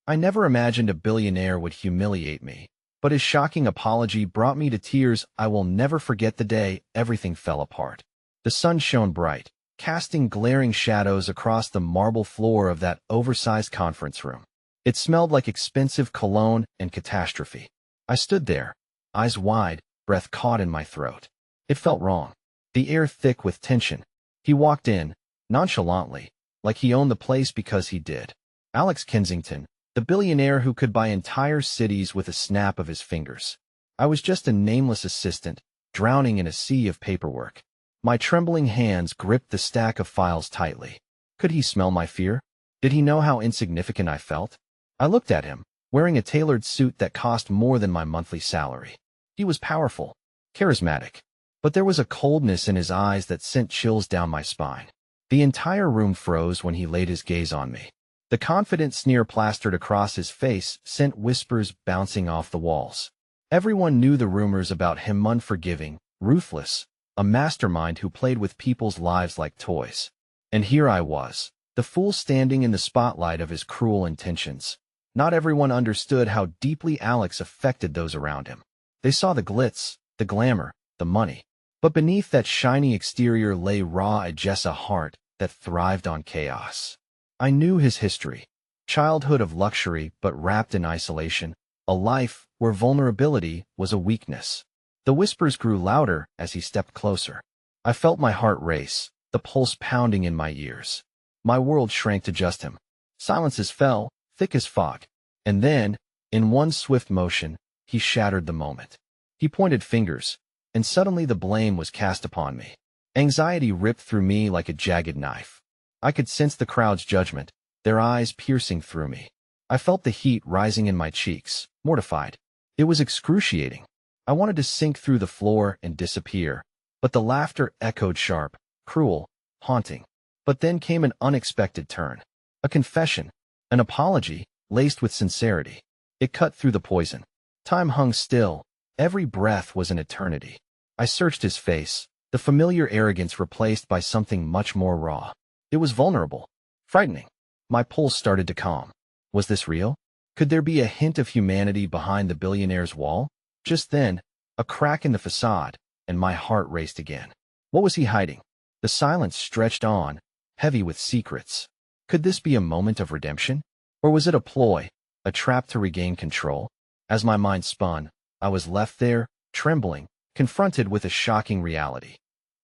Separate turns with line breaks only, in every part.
I never imagined a billionaire would humiliate me, but his shocking apology brought me to tears. I will never forget the day everything fell apart. The sun shone bright, casting glaring shadows across the marble floor of that oversized conference room. It smelled like expensive cologne and catastrophe. I stood there, eyes wide, breath caught in my throat. It felt wrong, the air thick with tension. He walked in, nonchalantly, like he owned the place because he did. Alex Kensington, the billionaire who could buy entire cities with a snap of his fingers. I was just a nameless assistant, drowning in a sea of paperwork. My trembling hands gripped the stack of files tightly. Could he smell my fear? Did he know how insignificant I felt? I looked at him, wearing a tailored suit that cost more than my monthly salary. He was powerful, charismatic, but there was a coldness in his eyes that sent chills down my spine. The entire room froze when he laid his gaze on me. The confident sneer plastered across his face sent whispers bouncing off the walls. Everyone knew the rumors about him: unforgiving, ruthless, a mastermind who played with people's lives like toys. And here I was, the fool standing in the spotlight of his cruel intentions. Not everyone understood how deeply Alex affected those around him. They saw the glitz, the glamour, the money. But beneath that shiny exterior lay raw a heart that thrived on chaos. I knew his history. Childhood of luxury but wrapped in isolation, a life where vulnerability was a weakness. The whispers grew louder as he stepped closer. I felt my heart race, the pulse pounding in my ears. My world shrank to just him. Silences fell, thick as fog. And then, in one swift motion, he shattered the moment. He pointed fingers, and suddenly the blame was cast upon me. Anxiety ripped through me like a jagged knife. I could sense the crowd's judgment, their eyes piercing through me. I felt the heat rising in my cheeks, mortified. It was excruciating. I wanted to sink through the floor and disappear, but the laughter echoed sharp, cruel, haunting. But then came an unexpected turn. A confession, an apology, laced with sincerity. It cut through the poison. Time hung still. Every breath was an eternity. I searched his face, the familiar arrogance replaced by something much more raw. It was vulnerable, frightening. My pulse started to calm. Was this real? Could there be a hint of humanity behind the billionaire's wall? Just then, a crack in the facade, and my heart raced again. What was he hiding? The silence stretched on, heavy with secrets. Could this be a moment of redemption? Or was it a ploy, a trap to regain control? As my mind spun, I was left there, trembling, confronted with a shocking reality.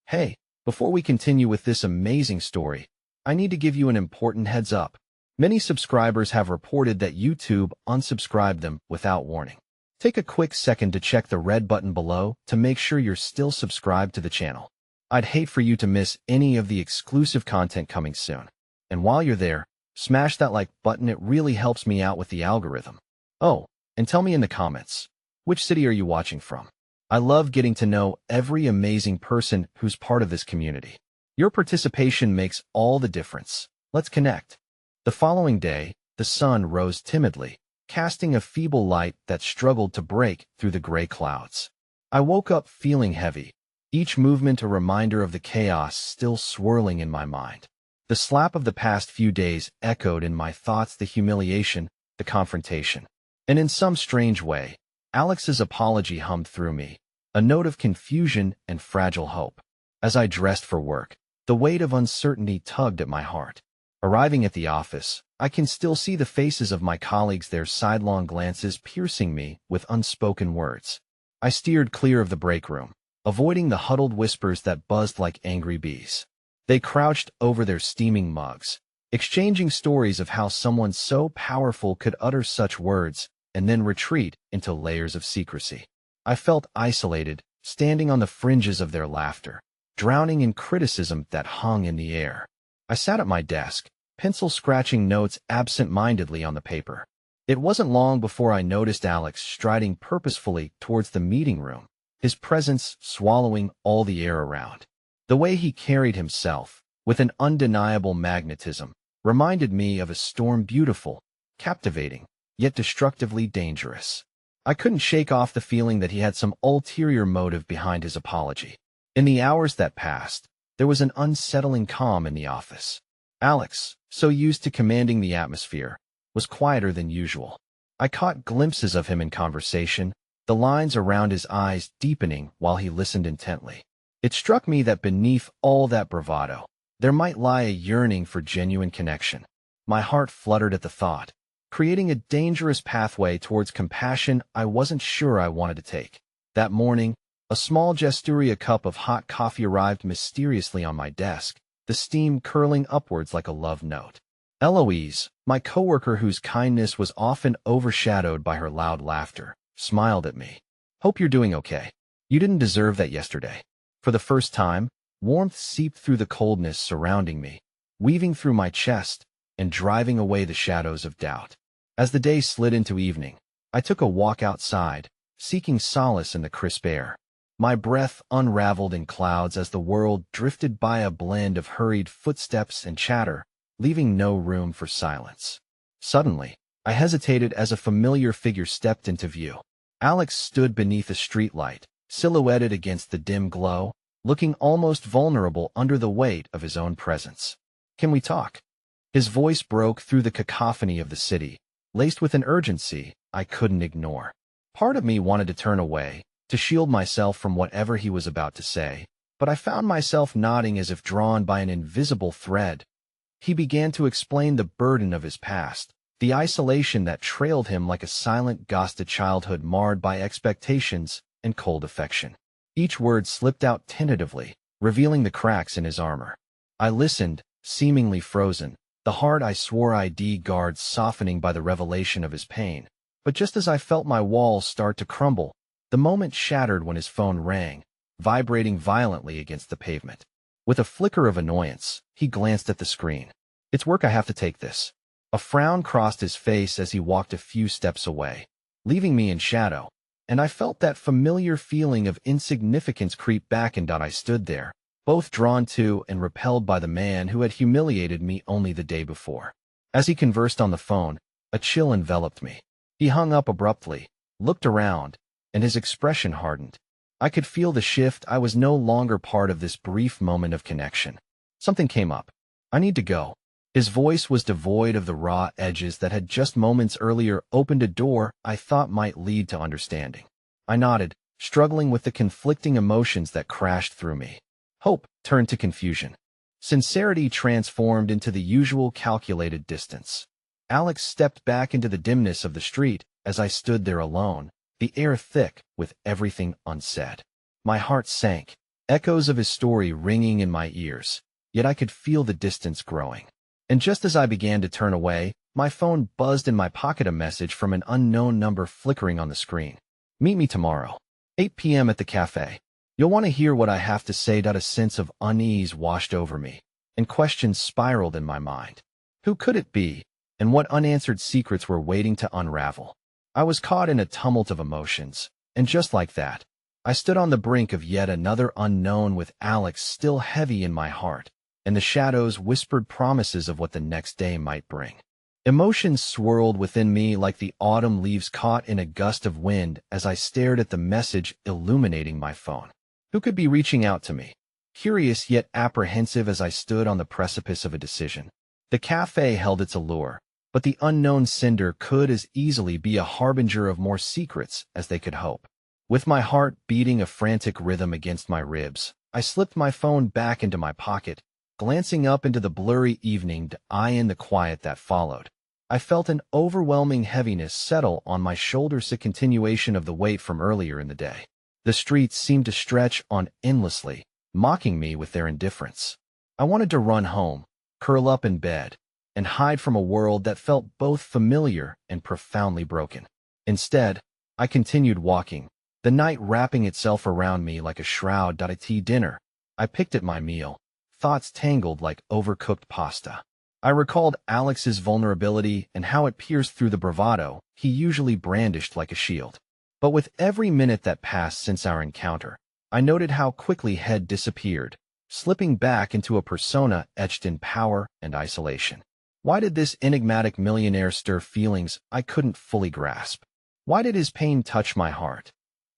Hey, before we continue with this amazing story, I need to give you an important heads up. Many subscribers have reported that YouTube unsubscribed them without warning. Take a quick second to check the red button below to make sure you're still subscribed to the channel. I'd hate for you to miss any of the exclusive content coming soon. And while you're there, smash that like button. It really helps me out with the algorithm. Oh, and tell me in the comments, which city are you watching from? I love getting to know every amazing person who's part of this community. Your participation makes all the difference. Let's connect. The following day, the sun rose timidly, casting a feeble light that struggled to break through the gray clouds. I woke up feeling heavy, each movement a reminder of the chaos still swirling in my mind. The slap of the past few days echoed in my thoughts, the humiliation, the confrontation. And in some strange way, Alex's apology hummed through me, a note of confusion and fragile hope. As I dressed for work, the weight of uncertainty tugged at my heart. Arriving at the office, I can still see the faces of my colleagues, their sidelong glances piercing me with unspoken words. I steered clear of the break room, avoiding the huddled whispers that buzzed like angry bees. They crouched over their steaming mugs, exchanging stories of how someone so powerful could utter such words and then retreat into layers of secrecy. I felt isolated, standing on the fringes of their laughter, drowning in criticism that hung in the air. I sat at my desk, pencil scratching notes absent-mindedly on the paper. It wasn't long before I noticed Alex striding purposefully towards the meeting room, his presence swallowing all the air around. The way he carried himself, with an undeniable magnetism, reminded me of a storm, beautiful, captivating, yet destructively dangerous. I couldn't shake off the feeling that he had some ulterior motive behind his apology. In the hours that passed, there was an unsettling calm in the office. Alex, so used to commanding the atmosphere, was quieter than usual. I caught glimpses of him in conversation, the lines around his eyes deepening while he listened intently. It struck me that beneath all that bravado, there might lie a yearning for genuine connection. My heart fluttered at the thought, creating a dangerous pathway towards compassion I wasn't sure I wanted to take. That morning, a small Gesturia cup of hot coffee arrived mysteriously on my desk, the steam curling upwards like a love note. Eloise, my coworker whose kindness was often overshadowed by her loud laughter, smiled at me. "Hope you're doing okay. You didn't deserve that yesterday." For the first time, warmth seeped through the coldness surrounding me, weaving through my chest and driving away the shadows of doubt. As the day slid into evening, I took a walk outside, seeking solace in the crisp air. My breath unraveled in clouds as the world drifted by, a blend of hurried footsteps and chatter, leaving no room for silence. Suddenly, I hesitated as a familiar figure stepped into view. Alex stood beneath a streetlight, silhouetted against the dim glow, looking almost vulnerable under the weight of his own presence. "Can we talk?" His voice broke through the cacophony of the city, laced with an urgency I couldn't ignore. Part of me wanted to turn away, to shield myself from whatever he was about to say, but I found myself nodding as if drawn by an invisible thread. He began to explain the burden of his past, the isolation that trailed him like a silent ghost, a childhood marred by expectations and cold affection. Each word slipped out tentatively, revealing the cracks in his armor. I listened, seemingly frozen, the heart I swore I'd guard softening by the revelation of his pain. But just as I felt my walls start to crumble, the moment shattered when his phone rang, vibrating violently against the pavement. With a flicker of annoyance, he glanced at the screen. "It's work, I have to take this." A frown crossed his face as he walked a few steps away, leaving me in shadow, and I felt that familiar feeling of insignificance creep back, and I stood there, both drawn to and repelled by the man who had humiliated me only the day before. As he conversed on the phone, a chill enveloped me. He hung up abruptly, looked around, and his expression hardened. I could feel the shift. I was no longer part of this brief moment of connection. Something came up. "I need to go." His voice was devoid of the raw edges that had just moments earlier opened a door I thought might lead to understanding. I nodded, struggling with the conflicting emotions that crashed through me. Hope turned to confusion. Sincerity transformed into the usual calculated distance. Alex stepped back into the dimness of the street as I stood there alone, the air thick with everything unsaid. My heart sank, echoes of his story ringing in my ears, yet I could feel the distance growing. And just as I began to turn away, my phone buzzed in my pocket, a message from an unknown number flickering on the screen. "Meet me tomorrow, 8 p.m. at the cafe. You'll want to hear what I have to say." A sense of unease washed over me, and questions spiraled in my mind. Who could it be, and what unanswered secrets were waiting to unravel? I was caught in a tumult of emotions, and just like that, I stood on the brink of yet another unknown, with Alex still heavy in my heart, and the shadows whispered promises of what the next day might bring. Emotions swirled within me like the autumn leaves caught in a gust of wind as I stared at the message illuminating my phone. Who could be reaching out to me? Curious yet apprehensive as I stood on the precipice of a decision. The cafe held its allure, but the unknown sender could as easily be a harbinger of more secrets as they could hope. With my heart beating a frantic rhythm against my ribs, I slipped my phone back into my pocket, glancing up into the blurry evening eye in the quiet that followed. I felt an overwhelming heaviness settle on my shoulders, a continuation of the weight from earlier in the day. The streets seemed to stretch on endlessly, mocking me with their indifference. I wanted to run home, curl up in bed, and hide from a world that felt both familiar and profoundly broken. Instead, I continued walking, the night wrapping itself around me like a shroud. At dinner, I picked at my meal, thoughts tangled like overcooked pasta. I recalled Alex's vulnerability and how it pierced through the bravado he usually brandished like a shield. But with every minute that passed since our encounter, I noted how quickly Head disappeared, slipping back into a persona etched in power and isolation. Why did this enigmatic millionaire stir feelings I couldn't fully grasp? Why did his pain touch my heart?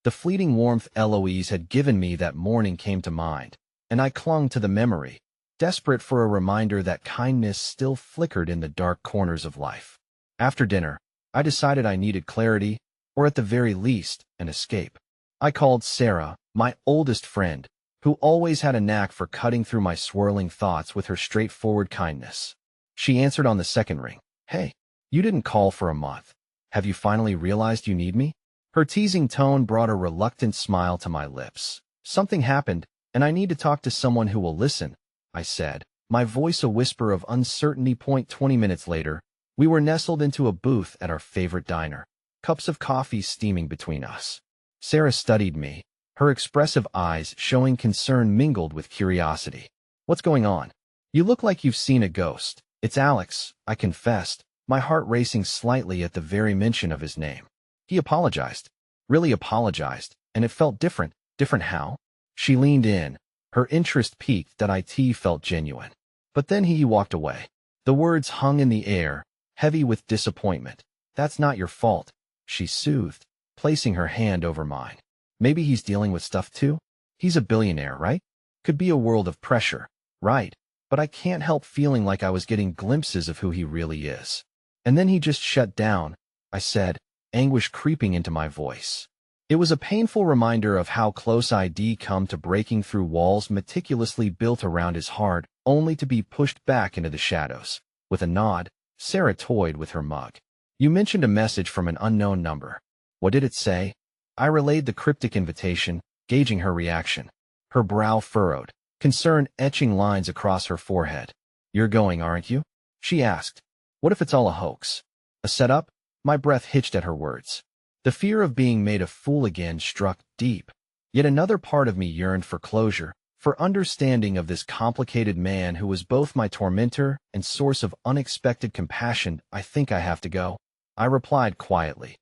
The fleeting warmth Eloise had given me that morning came to mind, and I clung to the memory, desperate for a reminder that kindness still flickered in the dark corners of life. After dinner, I decided I needed clarity, or at the very least, an escape. I called Sarah, my oldest friend, who always had a knack for cutting through my swirling thoughts with her straightforward kindness. She answered on the second ring. "Hey, you didn't call for a month. Have you finally realized you need me?" Her teasing tone brought a reluctant smile to my lips. "Something happened, and I need to talk to someone who will listen," I said, my voice a whisper of uncertainty. 20 minutes later, we were nestled into a booth at our favorite diner, cups of coffee steaming between us. Sarah studied me, her expressive eyes showing concern mingled with curiosity. "What's going on? You look like you've seen a ghost." "It's Alex," I confessed, my heart racing slightly at the very mention of his name. "He apologized. Really apologized, and it felt different." "Different how?" She leaned in, her interest piqued that it felt genuine. "But then he walked away." The words hung in the air, heavy with disappointment. "That's not your fault," she soothed, placing her hand over mine. "Maybe he's dealing with stuff too? He's a billionaire, right? Could be a world of pressure." "Right, but I can't help feeling like I was getting glimpses of who he really is." "And then he just shut down," I said, anguish creeping into my voice. It was a painful reminder of how close I'd come to breaking through walls meticulously built around his heart, only to be pushed back into the shadows. With a nod, Sarah toyed with her mug. "You mentioned a message from an unknown number. What did it say?" I relayed the cryptic invitation, gauging her reaction. Her brow furrowed, concern etching lines across her forehead. "You're going, aren't you?" she asked. "What if it's all a hoax? A setup?" My breath hitched at her words. The fear of being made a fool again struck deep. Yet another part of me yearned for closure, for understanding of this complicated man who was both my tormentor and source of unexpected compassion. "I think I have to go," I replied quietly.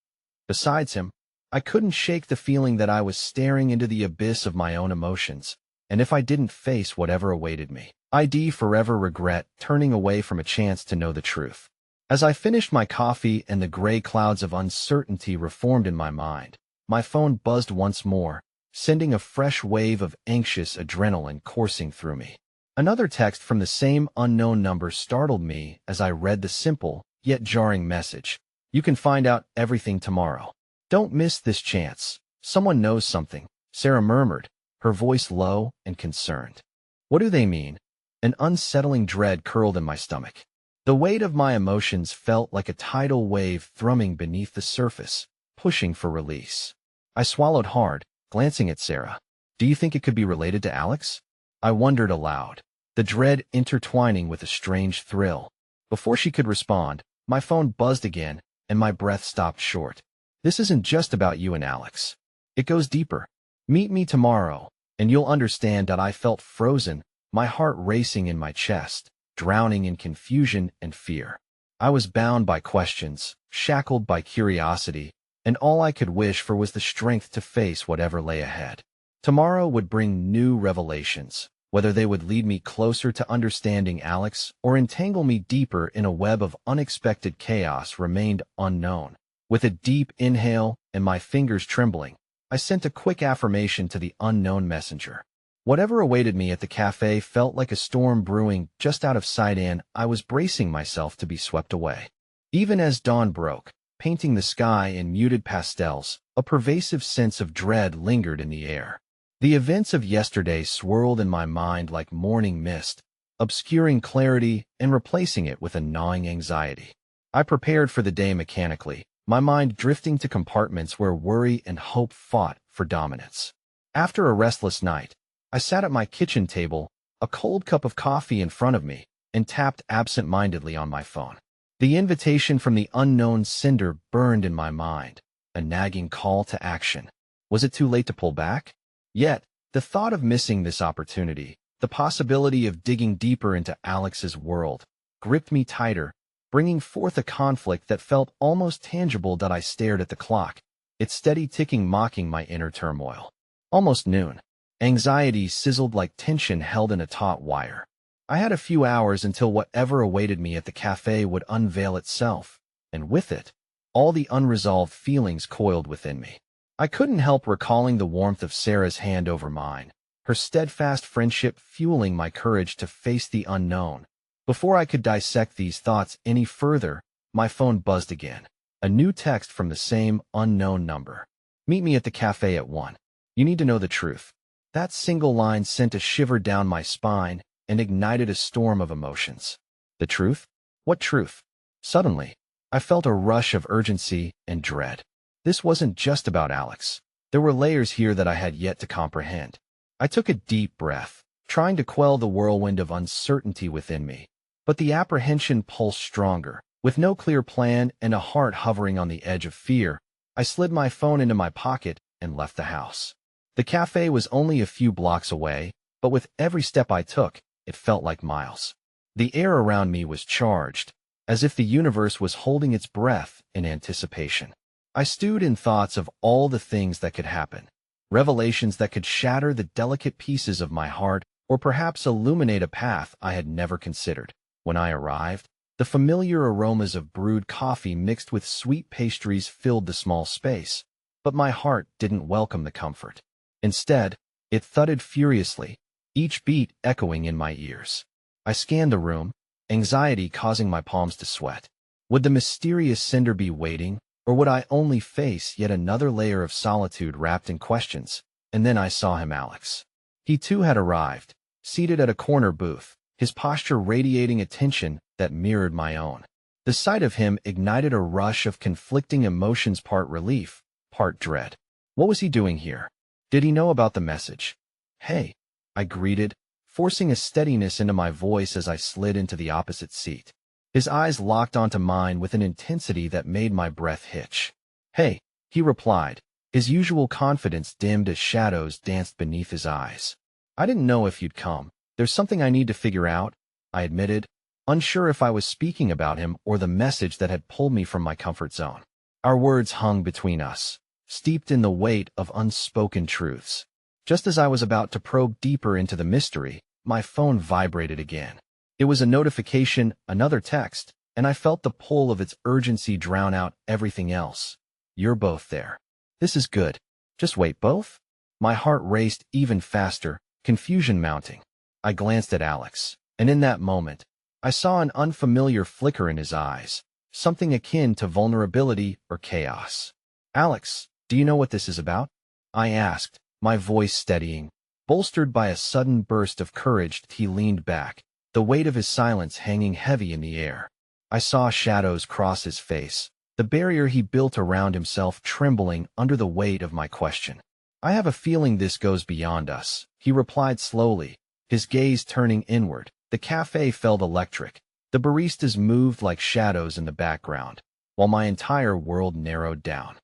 Besides him, I couldn't shake the feeling that I was staring into the abyss of my own emotions, and if I didn't face whatever awaited me, I'd forever regret turning away from a chance to know the truth. As I finished my coffee and the gray clouds of uncertainty reformed in my mind, my phone buzzed once more, sending a fresh wave of anxious adrenaline coursing through me. Another text from the same unknown number startled me as I read the simple, yet jarring message. "You can find out everything tomorrow. Don't miss this chance. Someone knows something," Sarah murmured, her voice low and concerned. "What do they mean?" An unsettling dread curled in my stomach. The weight of my emotions felt like a tidal wave thrumming beneath the surface, pushing for release. I swallowed hard, glancing at Sarah. "Do you think it could be related to Alex?" I wondered aloud, the dread intertwining with a strange thrill. Before she could respond, my phone buzzed again, and my breath stopped short. "This isn't just about you and Alex. It goes deeper. Meet me tomorrow, and you'll understand." That I felt frozen, my heart racing in my chest, drowning in confusion and fear. I was bound by questions, shackled by curiosity, and all I could wish for was the strength to face whatever lay ahead. Tomorrow would bring new revelations, whether they would lead me closer to understanding Alex or entangle me deeper in a web of unexpected chaos remained unknown. With a deep inhale and my fingers trembling, I sent a quick affirmation to the unknown messenger. Whatever awaited me at the cafe felt like a storm brewing just out of sight, and I was bracing myself to be swept away. Even as dawn broke, painting the sky in muted pastels, a pervasive sense of dread lingered in the air. The events of yesterday swirled in my mind like morning mist, obscuring clarity and replacing it with a gnawing anxiety. I prepared for the day mechanically, my mind drifting to compartments where worry and hope fought for dominance. After a restless night, I sat at my kitchen table, a cold cup of coffee in front of me, and tapped absent-mindedly on my phone. The invitation from the unknown sender burned in my mind, a nagging call to action. Was it too late to pull back? Yet, the thought of missing this opportunity, the possibility of digging deeper into Alex's world, gripped me tighter, bringing forth a conflict that felt almost tangible. That I stared at the clock, its steady ticking mocking my inner turmoil. Almost noon. Anxiety sizzled like tension held in a taut wire. I had a few hours until whatever awaited me at the cafe would unveil itself, and with it, all the unresolved feelings coiled within me. I couldn't help recalling the warmth of Sarah's hand over mine, her steadfast friendship fueling my courage to face the unknown. Before I could dissect these thoughts any further, My phone buzzed again. A new text from the same unknown number. Meet me at the cafe at 1. You need to know the truth. That single line sent a shiver down my spine and ignited a storm of emotions. The truth? What truth? Suddenly, I felt a rush of urgency and dread. This wasn't just about Alex. There were layers here that I had yet to comprehend. I took a deep breath, trying to quell the whirlwind of uncertainty within me. But the apprehension pulsed stronger. With no clear plan and a heart hovering on the edge of fear, I slid my phone into my pocket and left the house. The cafe was only a few blocks away, but with every step I took, it felt like miles. The air around me was charged, as if the universe was holding its breath in anticipation. I stewed in thoughts of all the things that could happen, revelations that could shatter the delicate pieces of my heart or perhaps illuminate a path I had never considered. When I arrived, the familiar aromas of brewed coffee mixed with sweet pastries filled the small space, but my heart didn't welcome the comfort. Instead, it thudded furiously, each beat echoing in my ears. I scanned the room, anxiety causing my palms to sweat. Would the mysterious Cinder be waiting, or would I only face yet another layer of solitude wrapped in questions? And then I saw him, Alex. He too had arrived, seated at a corner booth, his posture radiating attention that mirrored my own. The sight of him ignited a rush of conflicting emotions, part relief, part dread. What was he doing here? Did he know about the message? Hey, I greeted, forcing a steadiness into my voice as I slid into the opposite seat. His eyes locked onto mine with an intensity that made my breath hitch. Hey, he replied, his usual confidence dimmed as shadows danced beneath his eyes. I didn't know if you'd come. There's something I need to figure out, I admitted, unsure if I was speaking about him or the message that had pulled me from my comfort zone. Our words hung between us, steeped in the weight of unspoken truths. Just as I was about to probe deeper into the mystery, my phone vibrated again. It was a notification, another text, and I felt the pull of its urgency drown out everything else. You're both there. This is good. Just wait, both? My heart raced even faster, confusion mounting. I glanced at Alex, and in that moment, I saw an unfamiliar flicker in his eyes, something akin to vulnerability or chaos. Alex, do you know what this is about? I asked, my voice steadying. Bolstered by a sudden burst of courage, he leaned back, the weight of his silence hanging heavy in the air. I saw shadows cross his face, the barrier he built around himself trembling under the weight of my question. I have a feeling this goes beyond us, he replied slowly, his gaze turning inward. The cafe felt electric. The baristas moved like shadows in the background, while my entire world narrowed down.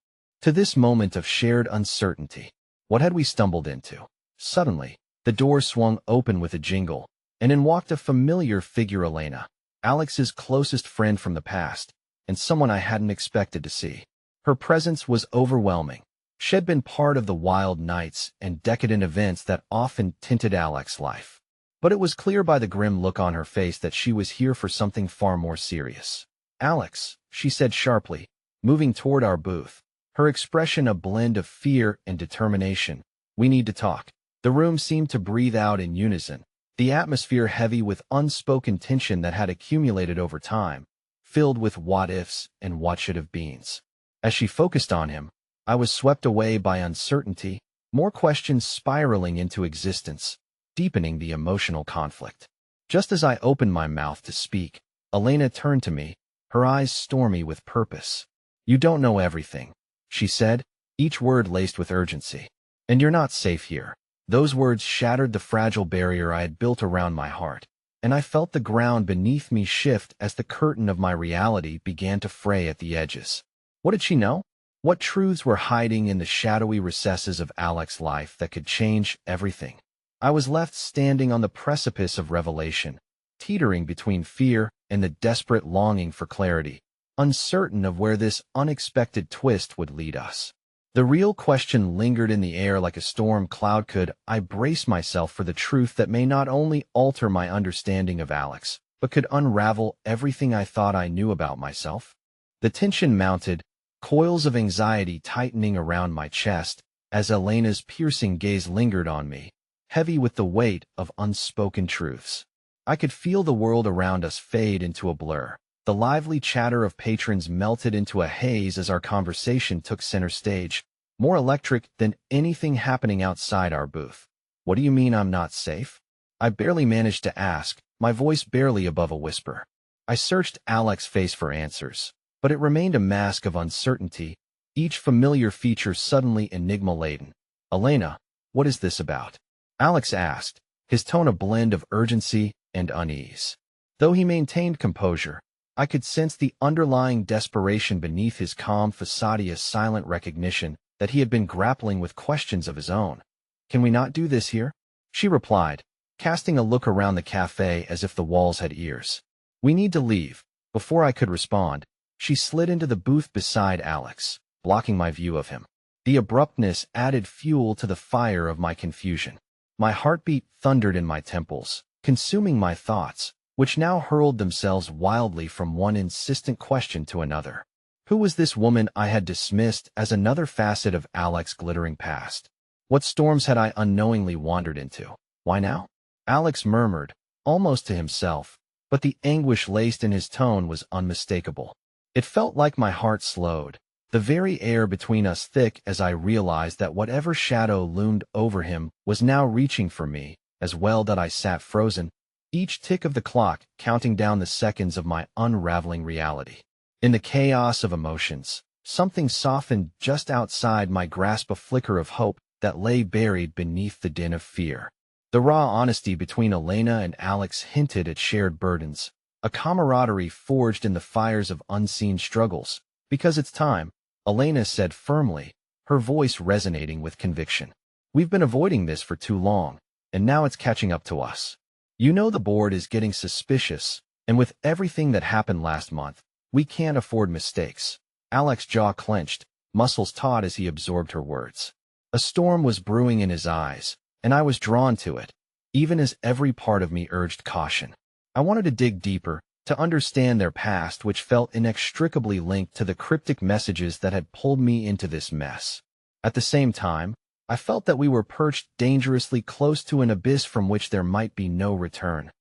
To this moment of shared uncertainty, what had we stumbled into? Suddenly, the door swung open with a jingle, and in walked a familiar figure, Elena, Alex's closest friend from the past, and someone I hadn't expected to see. Her presence was overwhelming. She'd been part of the wild nights and decadent events that often tinted Alex's life. But it was clear by the grim look on her face that she was here for something far more serious. Alex, she said sharply, moving toward our booth, her expression a blend of fear and determination. We need to talk. The room seemed to breathe out in unison, the atmosphere heavy with unspoken tension that had accumulated over time, filled with what-ifs and what-should-have-beens. As she focused on him, I was swept away by uncertainty, more questions spiraling into existence, deepening the emotional conflict. Just as I opened my mouth to speak, Elena turned to me, her eyes stormy with purpose. You don't know everything, she said, each word laced with urgency. And you're not safe here. Those words shattered the fragile barrier I had built around my heart, and I felt the ground beneath me shift as the curtain of my reality began to fray at the edges. What did she know? What truths were hiding in the shadowy recesses of Alex's life that could change everything? I was left standing on the precipice of revelation, teetering between fear and the desperate longing for clarity, uncertain of where this unexpected twist would lead us. The real question lingered in the air like a storm cloud. Could I brace myself for the truth that may not only alter my understanding of Alex, but could unravel everything I thought I knew about myself? The tension mounted, coils of anxiety tightening around my chest, as Elena's piercing gaze lingered on me, heavy with the weight of unspoken truths. I could feel the world around us fade into a blur, The lively chatter of patrons melted into a haze as our conversation took center stage, more electric than anything happening outside our booth. "What do you mean I'm not safe?" I barely managed to ask, my voice barely above a whisper. I searched Alex's face for answers, but it remained a mask of uncertainty, each familiar feature suddenly enigma-laden. "Elena, what is this about?" Alex asked, his tone a blend of urgency and unease. Though he maintained composure, I could sense the underlying desperation beneath his calm facade, a silent recognition that he had been grappling with questions of his own. "Can we not do this here?" she replied, casting a look around the cafe as if the walls had ears. "We need to leave." Before I could respond, she slid into the booth beside Alex, blocking my view of him. The abruptness added fuel to the fire of my confusion. My heartbeat thundered in my temples, consuming my thoughts, which now hurled themselves wildly from one insistent question to another. Who was this woman I had dismissed as another facet of Alex's glittering past? What storms had I unknowingly wandered into? "Why now?" Alex murmured, almost to himself, but the anguish laced in his tone was unmistakable. It felt like my heart slowed, the very air between us thick, as I realized that whatever shadow loomed over him was now reaching for me, as well that I sat frozen, each tick of the clock counting down the seconds of my unraveling reality. In the chaos of emotions, something softened just outside my grasp, a flicker of hope that lay buried beneath the din of fear. The raw honesty between Elena and Alex hinted at shared burdens, a camaraderie forged in the fires of unseen struggles. "Because it's time," Elena said firmly, her voice resonating with conviction. "We've been avoiding this for too long, and now it's catching up to us. You know the board is getting suspicious, and with everything that happened last month, we can't afford mistakes." Alex's jaw clenched, muscles taut as he absorbed her words. A storm was brewing in his eyes, and I was drawn to it, even as every part of me urged caution. I wanted to dig deeper, to understand their past, which felt inextricably linked to the cryptic messages that had pulled me into this mess. At the same time, I felt that we were perched dangerously close to an abyss from which there might be no return.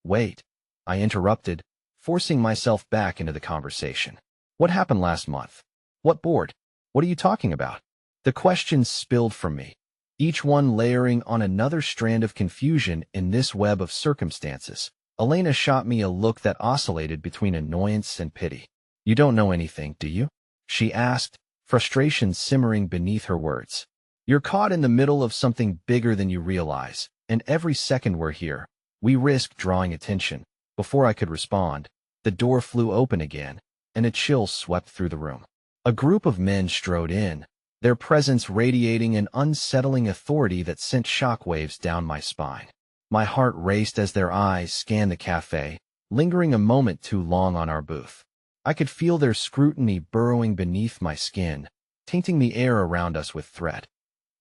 "Wait," I interrupted, forcing myself back into the conversation. "What happened last month? What board? What are you talking about?" The questions spilled from me, each one layering on another strand of confusion in this web of circumstances. Elena shot me a look that oscillated between annoyance and pity. "You don't know anything, do you?" she asked, frustration simmering beneath her words. "You're caught in the middle of something bigger than you realize, and every second we're here, we risk drawing attention." Before I could respond, the door flew open again, and a chill swept through the room. A group of men strode in, their presence radiating an unsettling authority that sent shockwaves down my spine. My heart raced as their eyes scanned the cafe, lingering a moment too long on our booth. I could feel their scrutiny burrowing beneath my skin, tainting the air around us with threat.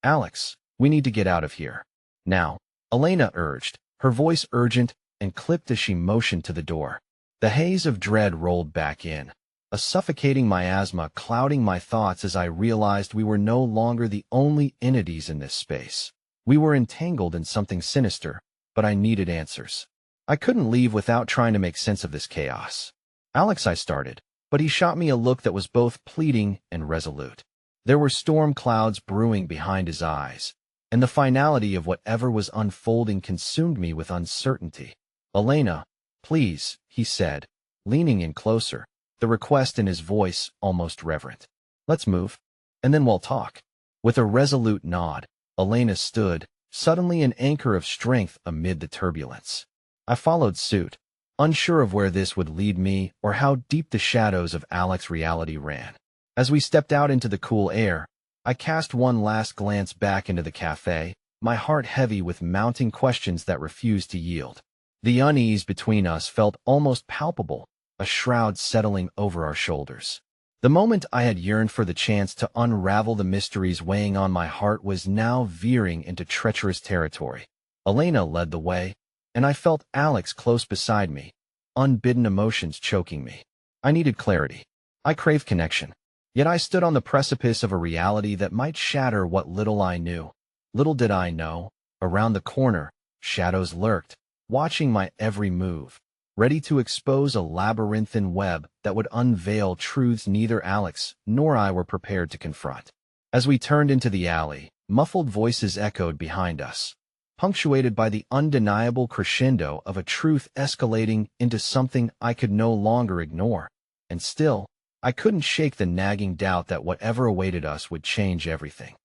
"Alex, we need to get out of here. Now," Elena urged, her voice urgent and clipped as she motioned to the door. The haze of dread rolled back in, a suffocating miasma clouding my thoughts as I realized we were no longer the only entities in this space. We were entangled in something sinister, but I needed answers. I couldn't leave without trying to make sense of this chaos. "Alex," I started, but he shot me a look that was both pleading and resolute. There were storm clouds brewing behind his eyes, and the finality of whatever was unfolding consumed me with uncertainty. "Elena, please," he said, leaning in closer, the request in his voice almost reverent. "Let's move, and then we'll talk." With a resolute nod, Elena stood, suddenly an anchor of strength amid the turbulence. I followed suit, unsure of where this would lead me or how deep the shadows of Alex's reality ran. As we stepped out into the cool air, I cast one last glance back into the cafe, my heart heavy with mounting questions that refused to yield. The unease between us felt almost palpable, a shroud settling over our shoulders. The moment I had yearned for the chance to unravel the mysteries weighing on my heart was now veering into treacherous territory. Elena led the way, and I felt Alex close beside me, unbidden emotions choking me. I needed clarity. I craved connection. Yet I stood on the precipice of a reality that might shatter what little I knew. Little did I know, around the corner, shadows lurked, watching my every move. ready to expose a labyrinthine web that would unveil truths neither Alex nor I were prepared to confront. As we turned into the alley, muffled voices echoed behind us, punctuated by the undeniable crescendo of a truth escalating into something I could no longer ignore. And still, I couldn't shake the nagging doubt that whatever awaited us would change everything.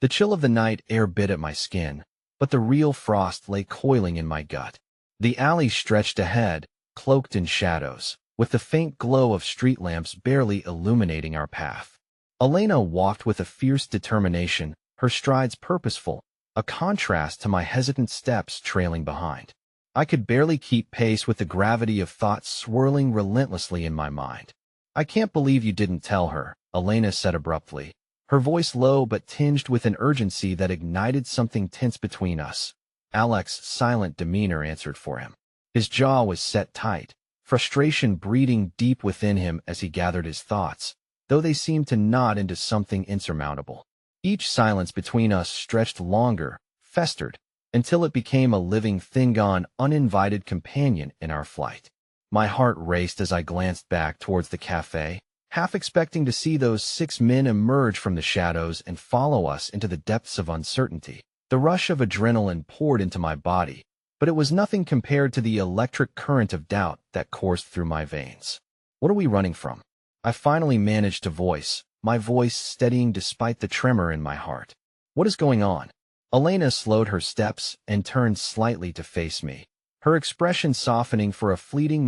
The chill of the night air bit at my skin, but the real frost lay coiling in my gut. The alley stretched ahead, cloaked in shadows, with the faint glow of street lamps barely illuminating our path. Elena walked with a fierce determination, her strides purposeful, a contrast to my hesitant steps trailing behind. I could barely keep pace with the gravity of thoughts swirling relentlessly in my mind. "I can't believe you didn't tell her," Elena said abruptly, her voice low but tinged with an urgency that ignited something tense between us. Alex's silent demeanor answered for him. His jaw was set tight, frustration breeding deep within him as he gathered his thoughts, though they seemed to knot into something insurmountable. Each silence between us stretched longer, festered, until it became a living thing-gone, uninvited companion in our flight. My heart raced as I glanced back towards the cafe, half expecting to see those 6 men emerge from the shadows and follow us into the depths of uncertainty. The rush of adrenaline poured into my body, but it was nothing compared to the electric current of doubt that coursed through my veins. "What are we running from?" I finally managed to voice, my voice steadying despite the tremor in my heart. "What is going on?" Elena slowed her steps and turned slightly to face me, her expression softening for a fleeting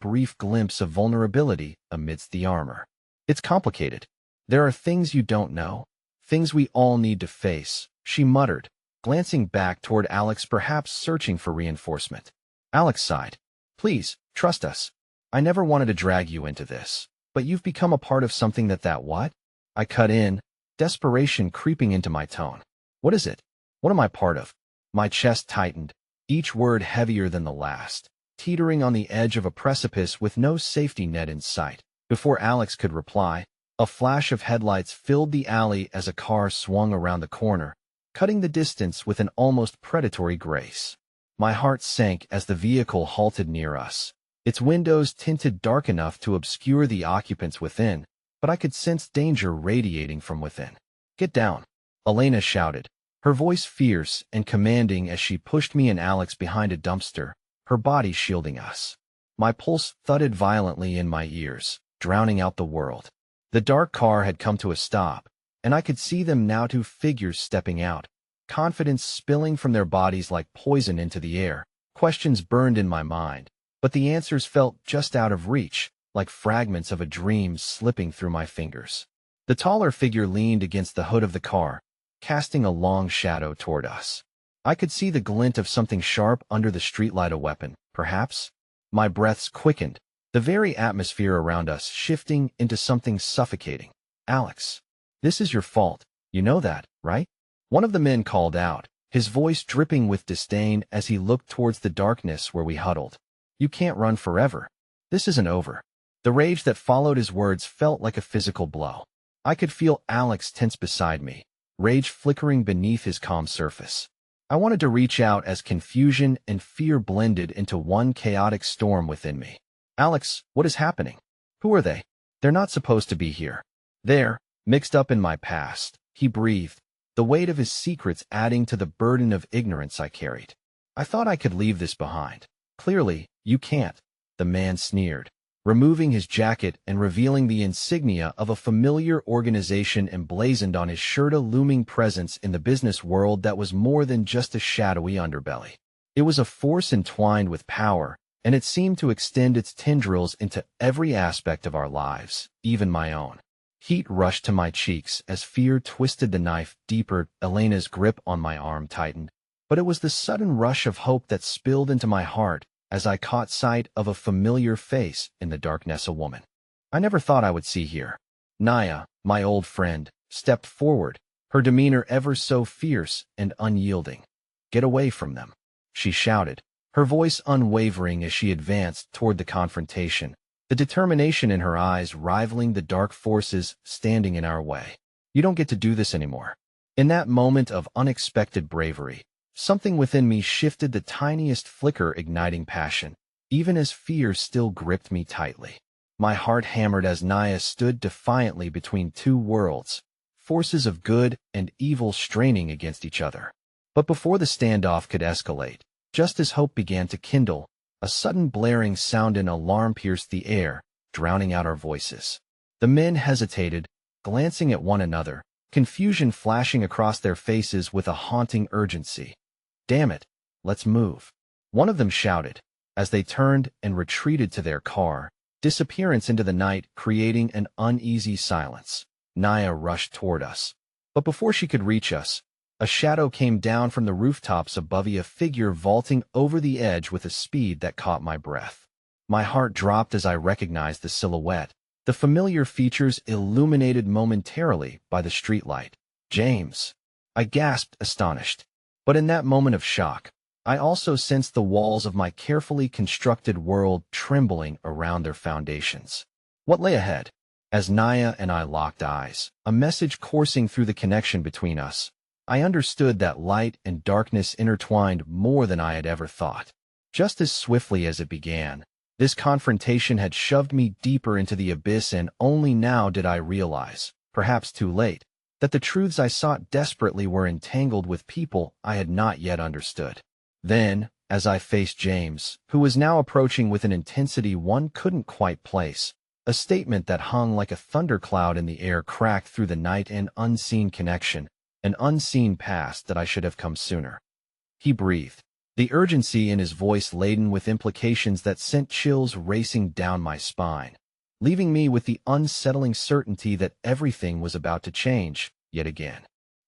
brief glimpse of vulnerability amidst the armor. "It's complicated. There are things you don't know, things we all need to face," she muttered, glancing back toward Alex, perhaps searching for reinforcement. Alex sighed. "Please, trust us. I never wanted to drag you into this, but you've become a part of something that what?" I cut in, desperation creeping into my tone. "What is it? What am I part of?" My chest tightened, each word heavier than the last, teetering on the edge of a precipice with no safety net in sight. Before Alex could reply, a flash of headlights filled the alley as a car swung around the corner, cutting the distance with an almost predatory grace. My heart sank as the vehicle halted near us, its windows tinted dark enough to obscure the occupants within, but I could sense danger radiating from within. "Get down," Elena shouted, her voice fierce and commanding as she pushed me and Alex behind a dumpster, her body shielding us. My pulse thudded violently in my ears, drowning out the world. The dark car had come to a stop, and I could see them now, 2 figures stepping out, confidence spilling from their bodies like poison into the air. Questions burned in my mind, but the answers felt just out of reach, like fragments of a dream slipping through my fingers. The taller figure leaned against the hood of the car, casting a long shadow toward us. I could see the glint of something sharp under the streetlight, a weapon, perhaps. My breaths quickened, the very atmosphere around us shifting into something suffocating. "Alex, this is your fault. You know that, right?" One of the men called out, his voice dripping with disdain as he looked towards the darkness where we huddled. "You can't run forever. This isn't over." The rage that followed his words felt like a physical blow. I could feel Alex tense beside me, rage flickering beneath his calm surface. I wanted to reach out as confusion and fear blended into one chaotic storm within me. "Alex, what is happening? Who are they? They're not supposed to be here." "They're mixed up in my past," he breathed, the weight of his secrets adding to the burden of ignorance I carried. "I thought I could leave this behind." "Clearly, you can't," the man sneered, removing his jacket and revealing the insignia of a familiar organization emblazoned on his shirt, a looming presence in the business world that was more than just a shadowy underbelly. It was a force entwined with power, and it seemed to extend its tendrils into every aspect of our lives, even my own. Heat rushed to my cheeks as fear twisted the knife deeper. Elena's grip on my arm tightened, but it was the sudden rush of hope that spilled into my heart as I caught sight of a familiar face in the darkness, a woman I never thought I would see here. Naya, my old friend, stepped forward, her demeanor ever so fierce and unyielding. "Get away from them," she shouted, her voice unwavering as she advanced toward the confrontation, the determination in her eyes rivaling the dark forces standing in our way. "You don't get to do this anymore." In that moment of unexpected bravery, something within me shifted, the tiniest flicker igniting passion. even as fear still gripped me tightly. My heart hammered as Naya stood defiantly between two worlds, forces of good and evil straining against each other. But before the standoff could escalate, just as hope began to kindle, a sudden blaring sound and alarm pierced the air, drowning out our voices. The men hesitated, glancing at one another, confusion flashing across their faces with a haunting urgency. "Damn it, let's move," one of them shouted, as they turned and retreated to their car, disappearance into the night creating an uneasy silence. Naya rushed toward us. But before she could reach us, a shadow came down from the rooftops above, a figure vaulting over the edge with a speed that caught my breath. My heart dropped as I recognized the silhouette, the familiar features illuminated momentarily by the streetlight. "James!" I gasped, astonished. But in that moment of shock, I also sensed the walls of my carefully constructed world trembling around their foundations. What lay ahead? As Naya and I locked eyes, a message coursing through the connection between us, I understood that light and darkness intertwined more than I had ever thought. Just as swiftly as it began, this confrontation had shoved me deeper into the abyss, and only now did I realize, perhaps too late, that the truths I sought desperately were entangled with people I had not yet understood. Then, as I faced James, who was now approaching with an intensity one couldn't quite place, a statement that hung like a thundercloud in the air cracked through the night: an unseen connection, an unseen past that I should have come sooner. He breathed, the urgency in his voice laden with implications that sent chills racing down my spine, leaving me with the unsettling certainty that everything was about to change, yet again.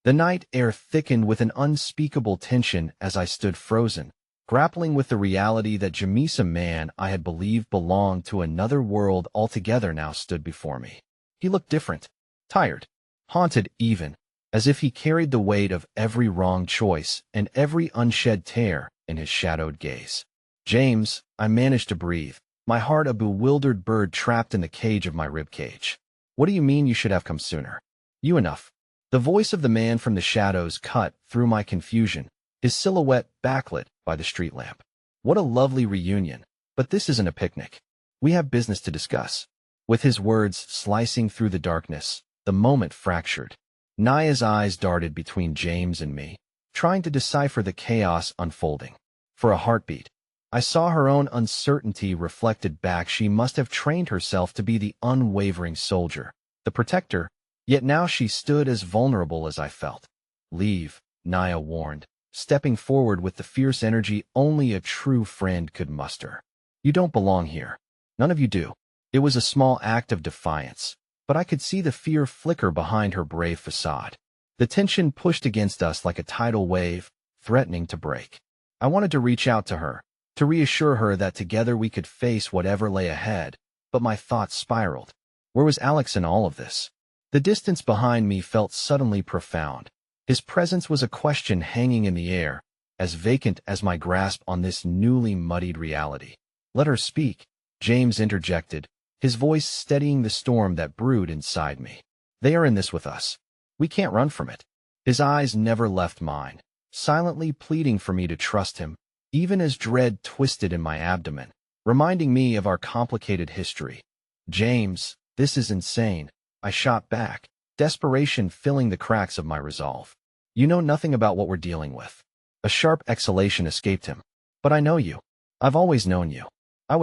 The night air thickened with an unspeakable tension as I stood frozen, grappling with the reality that James, a man I had believed belonged to another world altogether, now stood before me. He looked different, tired, haunted even, as if he carried the weight of every wrong choice and every unshed tear in his shadowed gaze. "James," I managed to breathe, my heart a bewildered bird trapped in the cage of my ribcage. "What do you mean you should have come sooner?" "You enough." The voice of the man from the shadows cut through my confusion, his silhouette backlit by the street lamp. "What a lovely reunion, but this isn't a picnic. We have business to discuss." With his words slicing through the darkness, the moment fractured. Naya's eyes darted between James and me, trying to decipher the chaos unfolding. For a heartbeat, I saw her own uncertainty reflected back. She must have trained herself to be the unwavering soldier, the protector, yet now she stood as vulnerable as I felt. "Leave," Naya warned, stepping forward with the fierce energy only a true friend could muster. "You don't belong here. None of you do." It was a small act of defiance, but I could see the fear flicker behind her brave facade. The tension pushed against us like a tidal wave, threatening to break. I wanted to reach out to her, to reassure her that together we could face whatever lay ahead, but my thoughts spiraled. Where was Alex in all of this? The distance behind me felt suddenly profound. His presence was a question hanging in the air, as vacant as my grasp on this newly muddied reality. "Let her speak," James interjected, his voice steadying the storm that brewed inside me. "They are in this with us. We can't run from it." His eyes never left mine, silently pleading for me to trust him, even as dread twisted in my abdomen, reminding me of our complicated history. "James, this is insane," I shot back, desperation filling the cracks of my resolve. "You know nothing about what we're dealing with." A sharp exhalation escaped him. "But I know you. I've always known you." I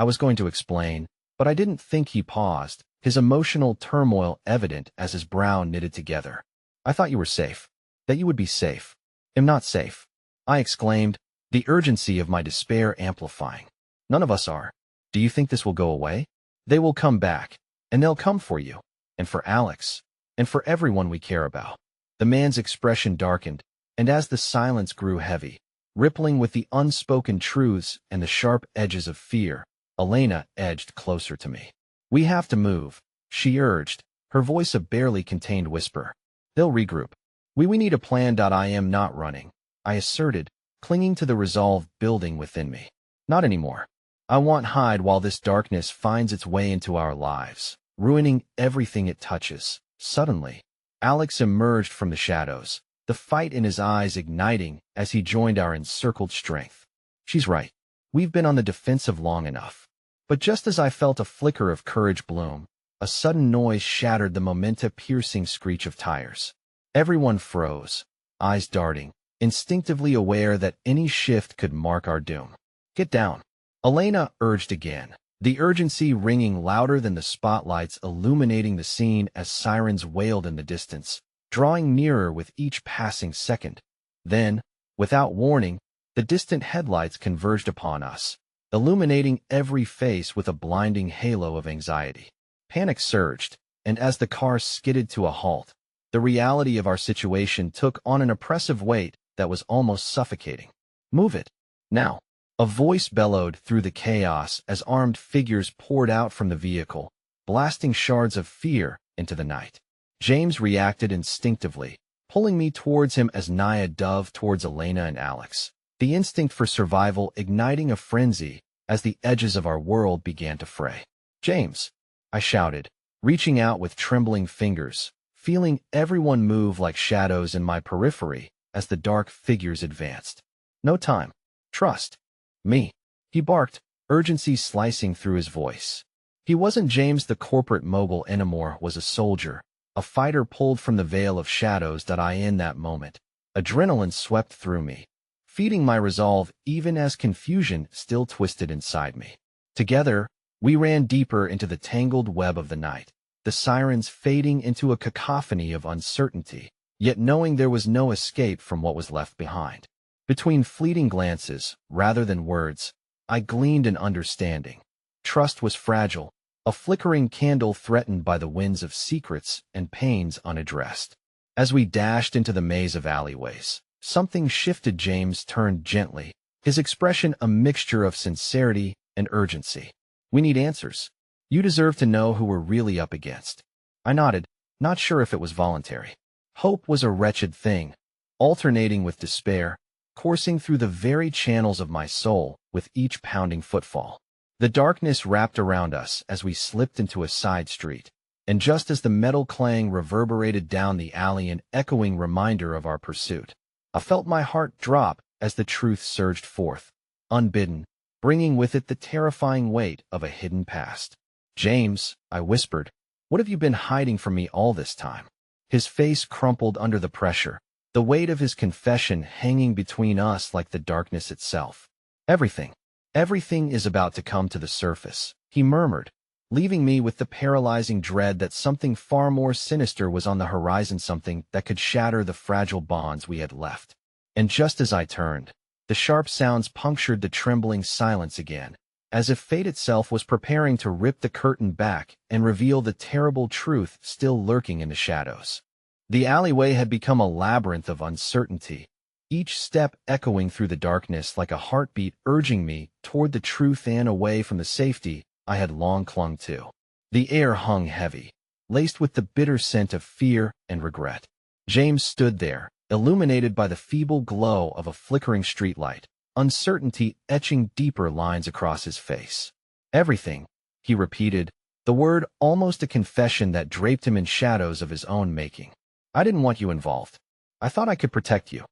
was going to explain, but I didn't think. He paused, his emotional turmoil evident as his brow knitted together. "I thought you were safe. That you would be safe." "I'm not safe," I exclaimed, the urgency of my despair amplifying. "None of us are. Do you think this will go away? They will come back, and they'll come for you, and for Alex, and for everyone we care about." The man's expression darkened, and as the silence grew heavy, rippling with the unspoken truths and the sharp edges of fear, Elena edged closer to me. "We have to move," she urged, her voice a barely contained whisper. "They'll regroup. We need a plan. I am not running," I asserted, clinging to the resolve building within me. "Not anymore. I won't hide while this darkness finds its way into our lives, ruining everything it touches." Suddenly, Alex emerged from the shadows, the fight in his eyes igniting as he joined our encircled strength. "She's right. We've been on the defensive long enough. But just as I felt a flicker of courage bloom, a sudden noise shattered the momentum-piercing screech of tires. Everyone froze, eyes darting, instinctively aware that any shift could mark our doom. "Get down," Elena urged again, the urgency ringing louder than the spotlights illuminating the scene as sirens wailed in the distance, drawing nearer with each passing second. Then, without warning, the distant headlights converged upon us, illuminating every face with a blinding halo of anxiety. Panic surged, and as the car skidded to a halt, the reality of our situation took on an oppressive weight that was almost suffocating. "Move it, now," a voice bellowed through the chaos as armed figures poured out from the vehicle, blasting shards of fear into the night. James reacted instinctively, pulling me towards him as Naya dove towards Elena and Alex, the instinct for survival igniting a frenzy as the edges of our world began to fray. "James," I shouted, reaching out with trembling fingers, feeling everyone move like shadows in my periphery as the dark figures advanced. "No time. Trust me," he barked, urgency slicing through his voice. He wasn't James the corporate mogul anymore, was a soldier, a fighter pulled from the veil of shadows that I in that moment. Adrenaline swept through me, feeding my resolve even as confusion still twisted inside me. Together, we ran deeper into the tangled web of the night, the sirens fading into a cacophony of uncertainty, yet knowing there was no escape from what was left behind. Between fleeting glances, rather than words, I gleaned an understanding. Trust was fragile, a flickering candle threatened by the winds of secrets and pains unaddressed. As we dashed into the maze of alleyways, something shifted. James turned gently, his expression a mixture of sincerity and urgency. "We need answers. You deserve to know who we're really up against." I nodded, not sure if it was voluntary. Hope was a wretched thing, alternating with despair, coursing through the very channels of my soul with each pounding footfall. The darkness wrapped around us as we slipped into a side street, and just as the metal clang reverberated down the alley, an echoing reminder of our pursuit, I felt my heart drop as the truth surged forth, unbidden, bringing with it the terrifying weight of a hidden past. "James," I whispered, "what have you been hiding from me all this time?" His face crumpled under the pressure, the weight of his confession hanging between us like the darkness itself. "Everything. Everything is about to come to the surface," he murmured, leaving me with the paralyzing dread that something far more sinister was on the horizon, something that could shatter the fragile bonds we had left. And just as I turned, the sharp sounds punctured the trembling silence again, as if fate itself was preparing to rip the curtain back and reveal the terrible truth still lurking in the shadows. The alleyway had become a labyrinth of uncertainty, each step echoing through the darkness like a heartbeat urging me toward the truth and away from the safety I had long clung to. The air hung heavy, laced with the bitter scent of fear and regret. James stood there, illuminated by the feeble glow of a flickering streetlight, uncertainty etching deeper lines across his face. "Everything," he repeated, the word almost a confession that draped him in shadows of his own making. "I didn't want you involved. I thought I could protect you.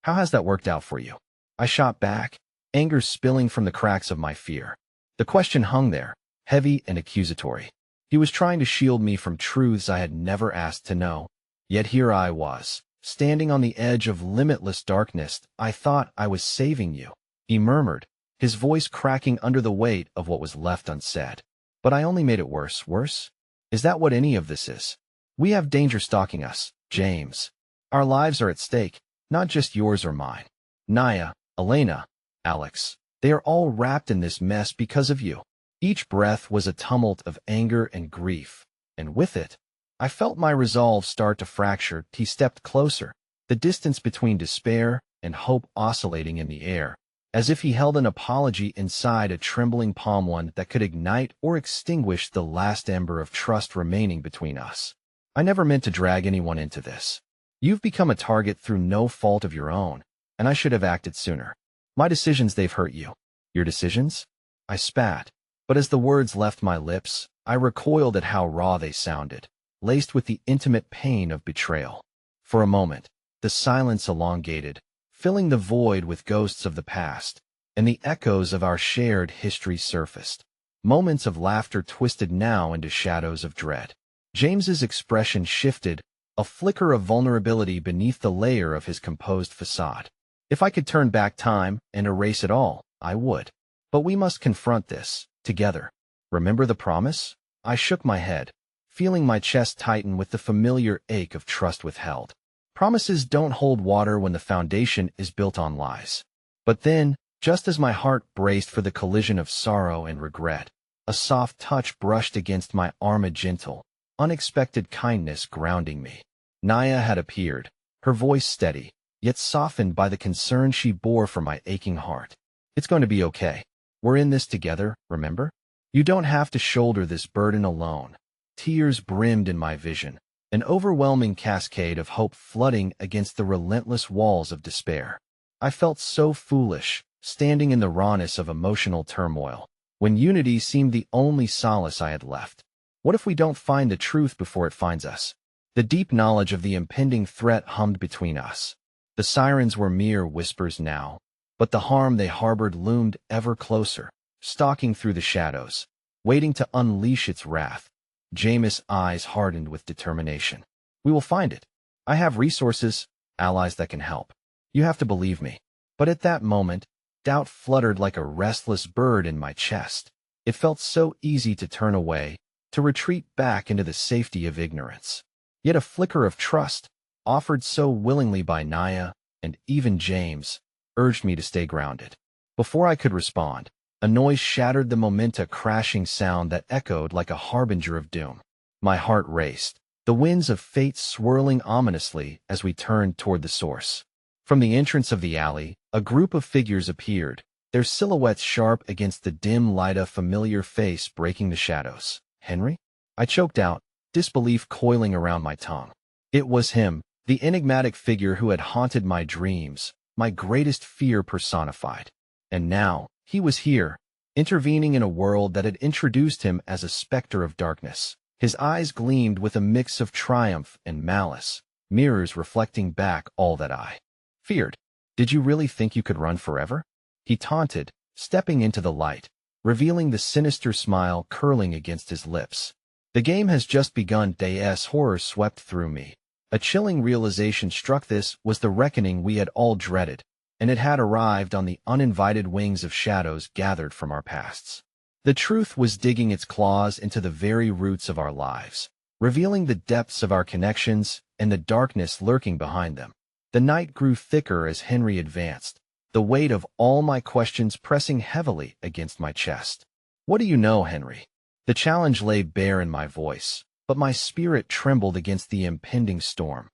How has that worked out for you?" I shot back, anger spilling from the cracks of my fear. The question hung there, heavy and accusatory. He was trying to shield me from truths I had never asked to know. Yet here I was, standing on the edge of limitless darkness. "I thought I was saving you," he murmured, his voice cracking under the weight of what was left unsaid. "But I only made it worse." "Worse? Is that what any of this is?" "We have danger stalking us, James. Our lives are at stake, not just yours or mine. Naya, Elena, Alex, they are all wrapped in this mess because of you." Each breath was a tumult of anger and grief, and with it, I felt my resolve start to fracture. He stepped closer, the distance between despair and hope oscillating in the air, as if he held an apology inside a trembling palm, one that could ignite or extinguish the last ember of trust remaining between us. "I never meant to drag anyone into this. You've become a target through no fault of your own, and I should have acted sooner. My decisions, they've hurt you." "Your decisions?" I spat, but as the words left my lips, I recoiled at how raw they sounded, laced with the intimate pain of betrayal. For a moment, the silence elongated, filling the void with ghosts of the past, and the echoes of our shared history surfaced. Moments of laughter twisted now into shadows of dread. James's expression shifted, a flicker of vulnerability beneath the layer of his composed facade. If I could turn back time and erase it all, I would. But we must confront this, together. Remember the promise? I shook my head, feeling my chest tighten with the familiar ache of trust withheld. Promises don't hold water when the foundation is built on lies. But then, just as my heart braced for the collision of sorrow and regret, a soft touch brushed against my arm, a gentle, unexpected kindness grounding me. Naya had appeared, her voice steady, yet softened by the concern she bore for my aching heart. It's going to be okay. We're in this together, remember? You don't have to shoulder this burden alone. Tears brimmed in my vision, an overwhelming cascade of hope flooding against the relentless walls of despair. I felt so foolish, standing in the rawness of emotional turmoil, when unity seemed the only solace I had left. What if we don't find the truth before it finds us? The deep knowledge of the impending threat hummed between us. The sirens were mere whispers now, but the harm they harbored loomed ever closer, stalking through the shadows, waiting to unleash its wrath. Jameis' eyes hardened with determination. We will find it. I have resources, allies that can help. You have to believe me. But at that moment, doubt fluttered like a restless bird in my chest. It felt so easy to turn away, to retreat back into the safety of ignorance. Yet a flicker of trust, offered so willingly by Naya, and even James, urged me to stay grounded. Before I could respond, a noise shattered the momentum, a crashing sound that echoed like a harbinger of doom. My heart raced, the winds of fate swirling ominously as we turned toward the source. From the entrance of the alley, a group of figures appeared, their silhouettes sharp against the dim light, a familiar face breaking the shadows. Henry? I choked out, disbelief coiling around my tongue. It was him, the enigmatic figure who had haunted my dreams, my greatest fear personified. And now, he was here, intervening in a world that had introduced him as a specter of darkness. His eyes gleamed with a mix of triumph and malice, mirrors reflecting back all that I feared. Did you really think you could run forever? He taunted, stepping into the light, revealing the sinister smile curling against his lips. The game has just begun. Day's horror swept through me. A chilling realization struck. This was the reckoning we had all dreaded, and it had arrived on the uninvited wings of shadows gathered from our pasts. The truth was digging its claws into the very roots of our lives, revealing the depths of our connections and the darkness lurking behind them. The night grew thicker as Henry advanced, the weight of all my questions pressing heavily against my chest. What do you know, Henry? The challenge lay bare in my voice, but my spirit trembled against the impending storm.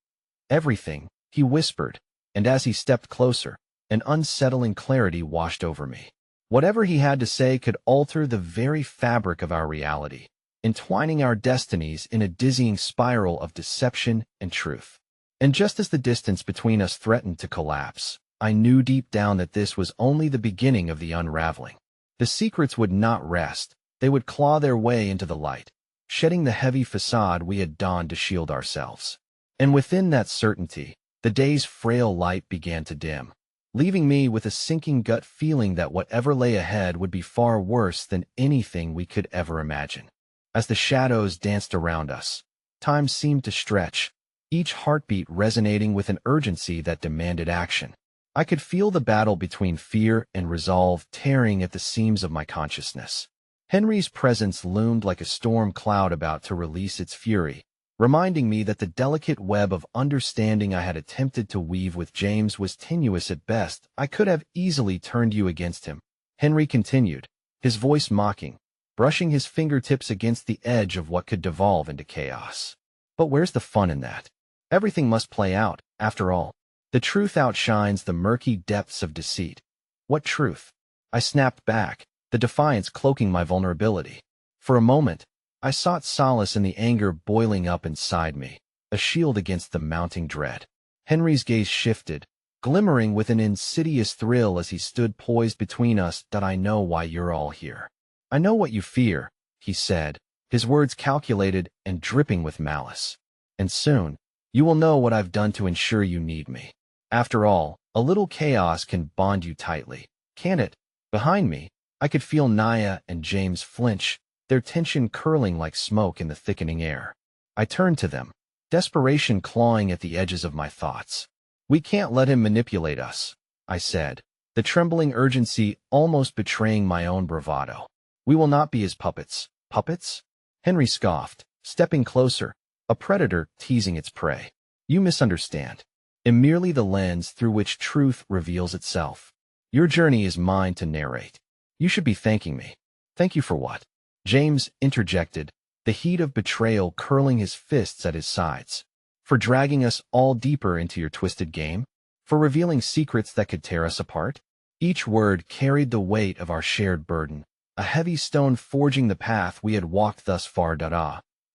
Everything, he whispered, and as he stepped closer, an unsettling clarity washed over me. Whatever he had to say could alter the very fabric of our reality, entwining our destinies in a dizzying spiral of deception and truth. And just as the distance between us threatened to collapse, I knew deep down that this was only the beginning of the unraveling. The secrets would not rest. They would claw their way into the light, shedding the heavy facade we had donned to shield ourselves. And within that certainty, the day's frail light began to dim, leaving me with a sinking gut feeling that whatever lay ahead would be far worse than anything we could ever imagine. As the shadows danced around us, time seemed to stretch, each heartbeat resonating with an urgency that demanded action. I could feel the battle between fear and resolve tearing at the seams of my consciousness. Henry's presence loomed like a storm cloud about to release its fury, reminding me that the delicate web of understanding I had attempted to weave with James was tenuous at best. I could have easily turned you against him, Henry continued, his voice mocking, brushing his fingertips against the edge of what could devolve into chaos. But where's the fun in that? Everything must play out, after all. The truth outshines the murky depths of deceit. What truth? I snapped back, the defiance cloaking my vulnerability. For a moment, I sought solace in the anger boiling up inside me, a shield against the mounting dread. Henry's gaze shifted, glimmering with an insidious thrill as he stood poised between us. I know why you're all here. I know what you fear, he said, his words calculated and dripping with malice. And soon, you will know what I've done to ensure you need me. After all, a little chaos can bond you tightly, can't it? Behind me, I could feel Naya and James flinch, their tension curling like smoke in the thickening air. I turned to them, desperation clawing at the edges of my thoughts. "We can't let him manipulate us," I said, the trembling urgency almost betraying my own bravado. "We will not be his puppets." "Puppets?" Henry scoffed, stepping closer, a predator teasing its prey. "You misunderstand. I'm merely the lens through which truth reveals itself. Your journey is mine to narrate. You should be thanking me." "Thank you for what?" James interjected, the heat of betrayal curling his fists at his sides. "For dragging us all deeper into your twisted game? For revealing secrets that could tear us apart?" Each word carried the weight of our shared burden, a heavy stone forging the path we had walked thus far.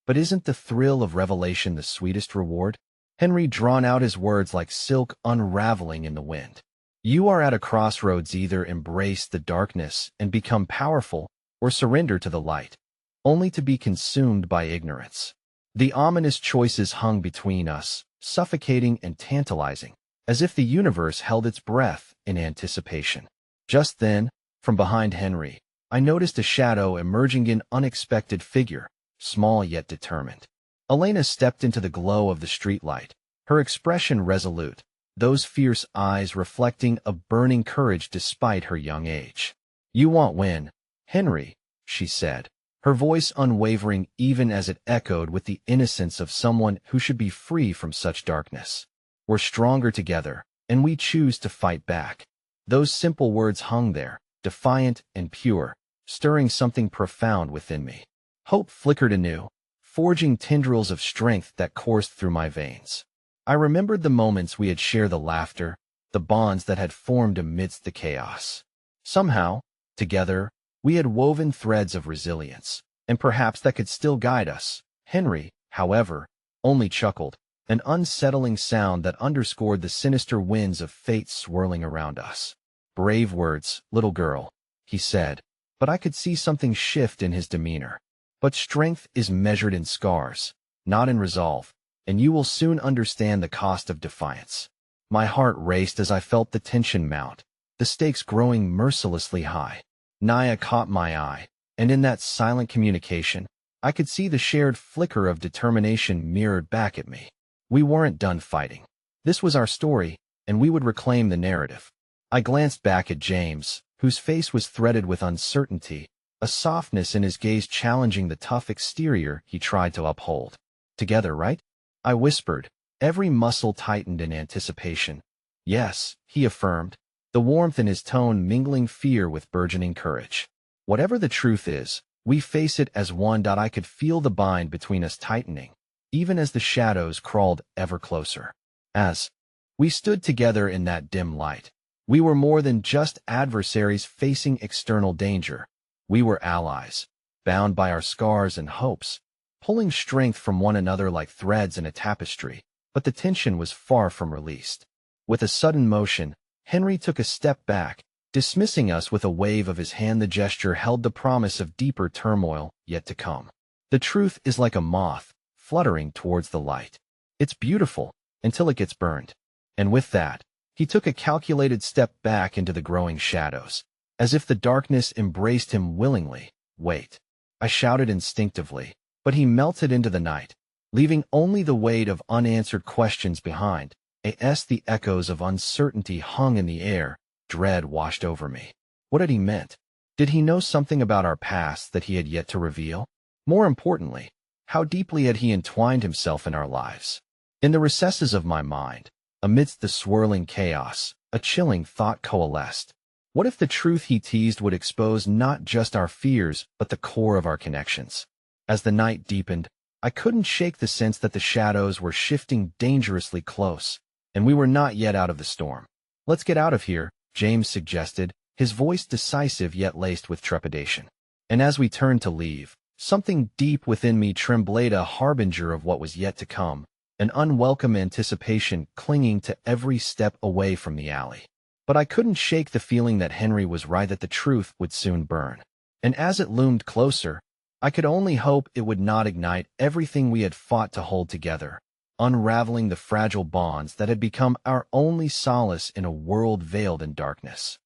But isn't the thrill of revelation the sweetest reward? Henry drawn out his words like silk unraveling in the wind. "You are at a crossroads: either embrace the darkness and become powerful, or surrender to the light, only to be consumed by ignorance." The ominous choices hung between us, suffocating and tantalizing, as if the universe held its breath in anticipation. Just then, from behind Henry, I noticed a shadow emerging, an unexpected figure, small yet determined. Elena stepped into the glow of the streetlight, her expression resolute, those fierce eyes reflecting a burning courage despite her young age. "You won't win, Henry," she said, her voice unwavering even as it echoed with the innocence of someone who should be free from such darkness. "We're stronger together, and we choose to fight back." Those simple words hung there, defiant and pure, stirring something profound within me. Hope flickered anew, forging tendrils of strength that coursed through my veins. I remembered the moments we had shared, the laughter, the bonds that had formed amidst the chaos. Somehow, together, we had woven threads of resilience, and perhaps that could still guide us. Henry, however, only chuckled, an unsettling sound that underscored the sinister winds of fate swirling around us. "Brave words, little girl," he said, but I could see something shift in his demeanor. "But strength is measured in scars, not in resolve, and you will soon understand the cost of defiance." My heart raced as I felt the tension mount, the stakes growing mercilessly high. Naya caught my eye, and in that silent communication, I could see the shared flicker of determination mirrored back at me. We weren't done fighting. This was our story, and we would reclaim the narrative. I glanced back at James, whose face was threaded with uncertainty, a softness in his gaze challenging the tough exterior he tried to uphold. "Together, right?" I whispered, every muscle tightened in anticipation. "Yes," he affirmed, the warmth in his tone mingling fear with burgeoning courage. "Whatever the truth is, we face it as one." I could feel the bind between us tightening, even as the shadows crawled ever closer. As we stood together in that dim light, we were more than just adversaries facing external danger. We were allies, bound by our scars and hopes, pulling strength from one another like threads in a tapestry. But the tension was far from released. With a sudden motion, Henry took a step back, dismissing us with a wave of his hand. The gesture held the promise of deeper turmoil yet to come. "The truth is like a moth, fluttering towards the light. It's beautiful, until it gets burned." And with that, he took a calculated step back into the growing shadows, as if the darkness embraced him willingly. "Wait," I shouted instinctively, but he melted into the night, leaving only the weight of unanswered questions behind. The echoes of uncertainty hung in the air, dread washed over me. What had he meant? Did he know something about our past that he had yet to reveal? More importantly, how deeply had he entwined himself in our lives? In the recesses of my mind, amidst the swirling chaos, a chilling thought coalesced. What if the truth he teased would expose not just our fears, but the core of our connections? As the night deepened, I couldn't shake the sense that the shadows were shifting dangerously close, and we were not yet out of the storm. "Let's get out of here," James suggested, his voice decisive yet laced with trepidation. And as we turned to leave, something deep within me trembled, a harbinger of what was yet to come, an unwelcome anticipation clinging to every step away from the alley. But I couldn't shake the feeling that Henry was right, that the truth would soon burn. And as it loomed closer, I could only hope it would not ignite everything we had fought to hold together, unraveling the fragile bonds that had become our only solace in a world veiled in darkness.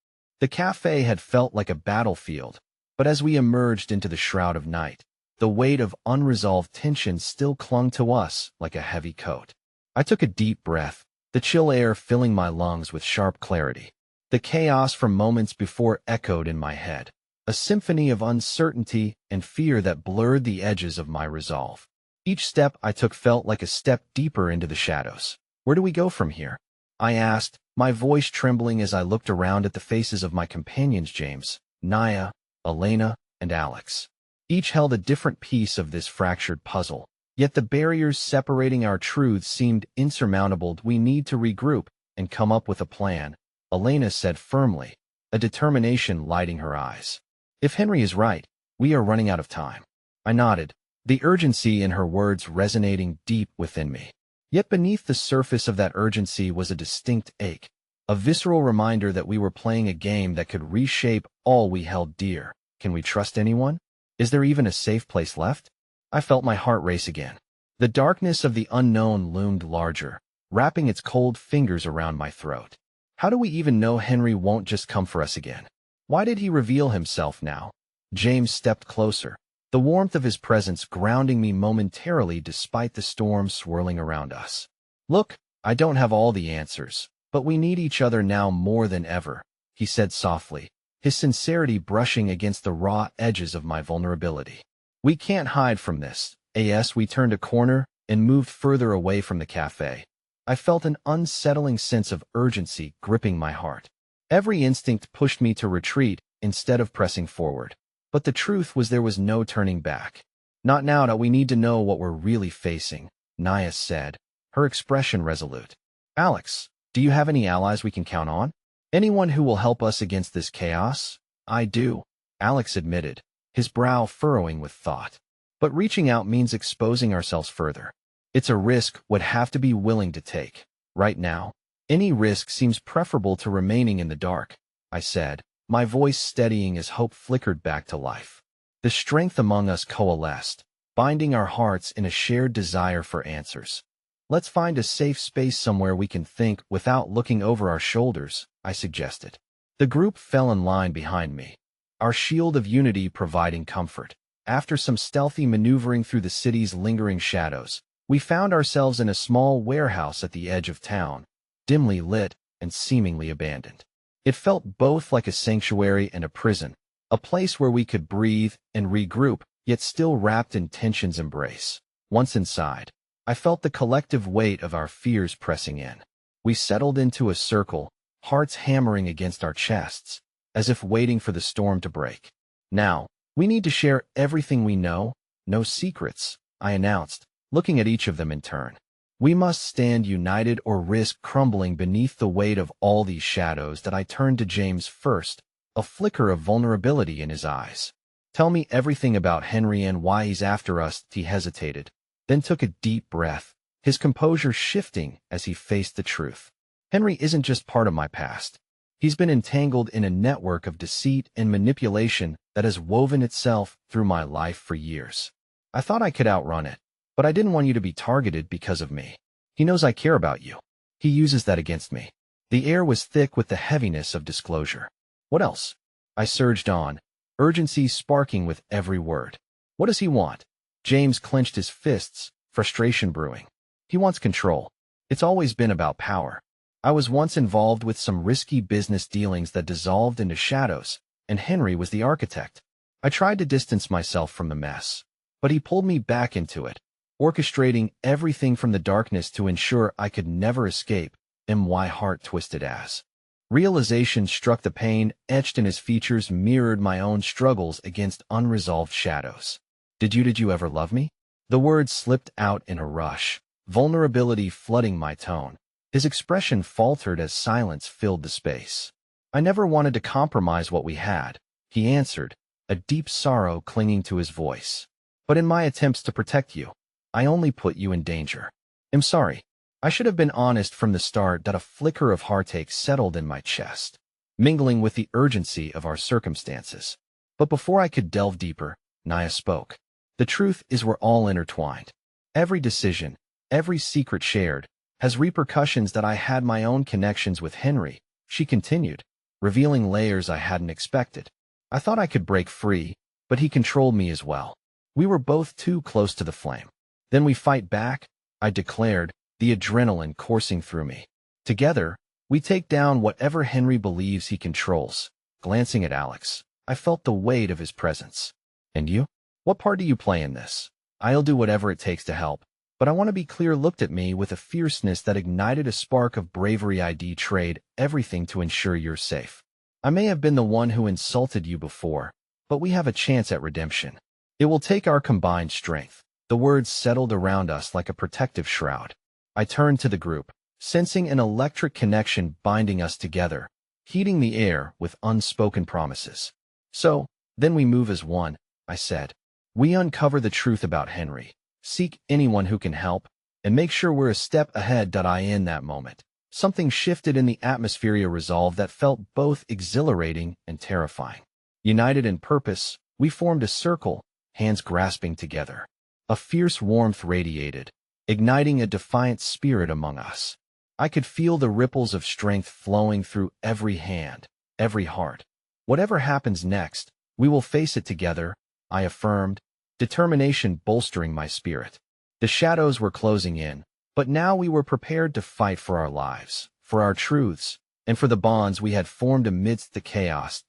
The cafe had felt like a battlefield, but as we emerged into the shroud of night, the weight of unresolved tension still clung to us like a heavy coat. I took a deep breath, the chill air filling my lungs with sharp clarity. The chaos from moments before echoed in my head, a symphony of uncertainty and fear that blurred the edges of my resolve. Each step I took felt like a step deeper into the shadows. Where do we go from here? I asked, my voice trembling as I looked around at the faces of my companions James, Naya, Elena, and Alex. Each held a different piece of this fractured puzzle, yet the barriers separating our truths seemed insurmountable. We need to regroup and come up with a plan, Elena said firmly, a determination lighting her eyes. If Henry is right, we are running out of time. I nodded, the urgency in her words resonating deep within me. Yet beneath the surface of that urgency was a distinct ache, a visceral reminder that we were playing a game that could reshape all we held dear. Can we trust anyone? Is there even a safe place left? I felt my heart race again. The darkness of the unknown loomed larger, wrapping its cold fingers around my throat. How do we even know Henry won't just come for us again? Why did he reveal himself now? James stepped closer, the warmth of his presence grounding me momentarily despite the storm swirling around us. Look, I don't have all the answers, but we need each other now more than ever, he said softly, his sincerity brushing against the raw edges of my vulnerability. We can't hide from this. As we turned a corner and moved further away from the cafe, I felt an unsettling sense of urgency gripping my heart. Every instinct pushed me to retreat instead of pressing forward. But the truth was there was no turning back. Not now that we need to know what we're really facing, Naya said, her expression resolute. Alex, do you have any allies we can count on? Anyone who will help us against this chaos? I do, Alex admitted, his brow furrowing with thought. But reaching out means exposing ourselves further. It's a risk we'd have to be willing to take. Right now, any risk seems preferable to remaining in the dark, I said, my voice steadying as hope flickered back to life. The strength among us coalesced, binding our hearts in a shared desire for answers. Let's find a safe space somewhere we can think without looking over our shoulders, I suggested. The group fell in line behind me, our shield of unity providing comfort. After some stealthy maneuvering through the city's lingering shadows, we found ourselves in a small warehouse at the edge of town, dimly lit and seemingly abandoned. It felt both like a sanctuary and a prison, a place where we could breathe and regroup, yet still wrapped in tension's embrace. Once inside, I felt the collective weight of our fears pressing in. We settled into a circle, hearts hammering against our chests, as if waiting for the storm to break. Now, we need to share everything we know, no secrets, I announced, looking at each of them in turn. We must stand united or risk crumbling beneath the weight of all these shadows. That I turned to James first, a flicker of vulnerability in his eyes. Tell me everything about Henry and why he's after us. He hesitated, then took a deep breath, his composure shifting as he faced the truth. Henry isn't just part of my past. He's been entangled in a network of deceit and manipulation that has woven itself through my life for years. I thought I could outrun it, but I didn't want you to be targeted because of me. He knows I care about you. He uses that against me. The air was thick with the heaviness of disclosure. What else? I surged on, urgency sparking with every word. What does he want? James clenched his fists, frustration brewing. He wants control. It's always been about power. I was once involved with some risky business dealings that dissolved into shadows, and Henry was the architect. I tried to distance myself from the mess, but he pulled me back into it, orchestrating everything from the darkness to ensure I could never escape. My heart twisted as realization struck. The pain etched in his features mirrored my own struggles against unresolved shadows. Did you ever love me? The words slipped out in a rush, vulnerability flooding my tone. His expression faltered as silence filled the space. I never wanted to compromise what we had, he answered, a deep sorrow clinging to his voice. But in my attempts to protect you, I only put you in danger. I'm sorry. I should have been honest from the start. That a flicker of heartache settled in my chest, mingling with the urgency of our circumstances. But before I could delve deeper, Naya spoke. The truth is we're all intertwined. Every decision, every secret shared, has repercussions. That I had my own connections with Henry, she continued, revealing layers I hadn't expected. I thought I could break free, but he controlled me as well. We were both too close to the flame. Then we fight back, I declared, the adrenaline coursing through me. Together, we take down whatever Henry believes he controls. Glancing at Alex, I felt the weight of his presence. And you? What part do you play in this? I'll do whatever it takes to help. But I want to be clear, looked at me with a fierceness that ignited a spark of bravery. I'd trade everything to ensure you're safe. I may have been the one who insulted you before, but we have a chance at redemption. It will take our combined strength. The words settled around us like a protective shroud. I turned to the group, sensing an electric connection binding us together, heating the air with unspoken promises. So, then we move as one, I said. We uncover the truth about Henry, seek anyone who can help, and make sure we're a step ahead. In that moment, something shifted in the atmosphere, a resolve that felt both exhilarating and terrifying. United in purpose, we formed a circle, hands grasping together. A fierce warmth radiated, igniting a defiant spirit among us. I could feel the ripples of strength flowing through every hand, every heart. Whatever happens next, we will face it together, I affirmed, determination bolstering my spirit. The shadows were closing in, but now we were prepared to fight for our lives, for our truths, and for the bonds we had formed amidst the chaos.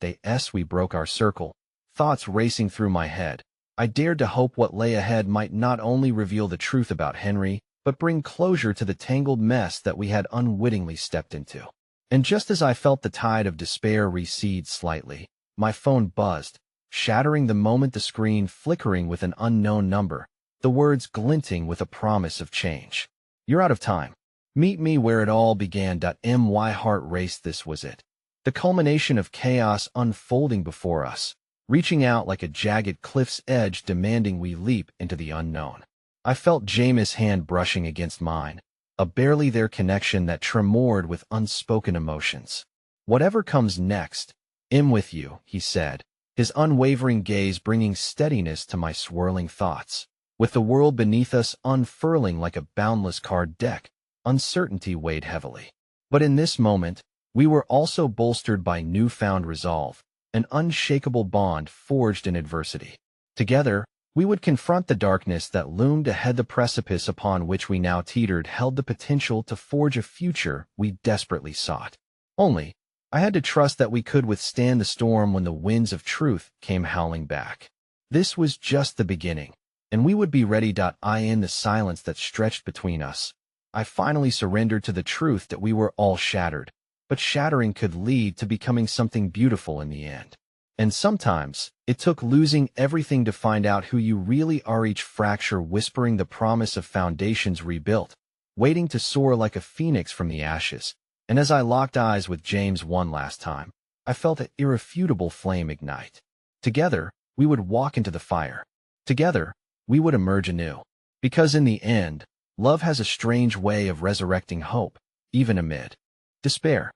We broke our circle, thoughts racing through my head. I dared to hope what lay ahead might not only reveal the truth about Henry, but bring closure to the tangled mess that we had unwittingly stepped into. And just as I felt the tide of despair recede slightly, my phone buzzed, shattering the moment, the screen flickering with an unknown number, the words glinting with a promise of change. You're out of time. Meet me where it all began. My heart raced. This was it. The culmination of chaos unfolding before us, reaching out like a jagged cliff's edge, demanding we leap into the unknown. I felt James' hand brushing against mine, a barely there connection that tremored with unspoken emotions. Whatever comes next, I'm with you, he said, his unwavering gaze bringing steadiness to my swirling thoughts. With the world beneath us unfurling like a boundless card deck, uncertainty weighed heavily. But in this moment, we were also bolstered by newfound resolve, an unshakable bond forged in adversity. Together, we would confront the darkness that loomed ahead. The precipice upon which we now teetered held the potential to forge a future we desperately sought. Only, I had to trust that we could withstand the storm when the winds of truth came howling back. This was just the beginning, and we would be ready. In the silence that stretched between us, I finally surrendered to the truth that we were all shattered, but shattering could lead to becoming something beautiful in the end. And sometimes, it took losing everything to find out who you really are. Each fracture whispering the promise of foundations rebuilt, waiting to soar like a phoenix from the ashes. And as I locked eyes with James one last time, I felt an irrefutable flame ignite. Together, we would walk into the fire. Together, we would emerge anew. Because in the end, love has a strange way of resurrecting hope, even amid despair.